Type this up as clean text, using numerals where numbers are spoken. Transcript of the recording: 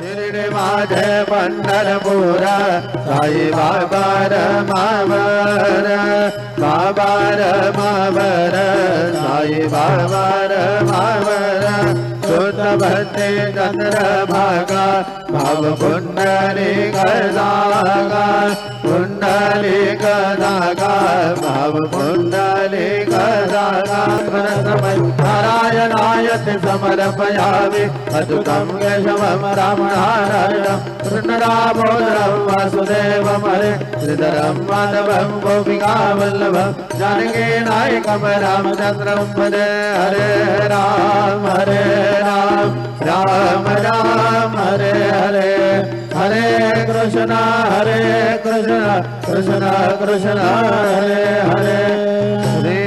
शिर्डी माझे पंढरपूर साई बाबा रमावर बाबा रमावर साई बाबा रमावर शुद्ध भक्ति चंद्रभागा भाव पुंडलिक दागा पुंडलिक दागा भाव पुंडलिक दागा नारायणाय समर्पयामि अच्युतं केशवं रामनारायणं कृष्णदामोदरं वासुदेवं हरे श्रीधरं माधवं गोपिकावल्लभं जानकीनायकं रामचन्द्रं भजे हरे राम राम राम हरे हरे हरे कृष्ण कृष्ण कृष्ण हरे हरे हरे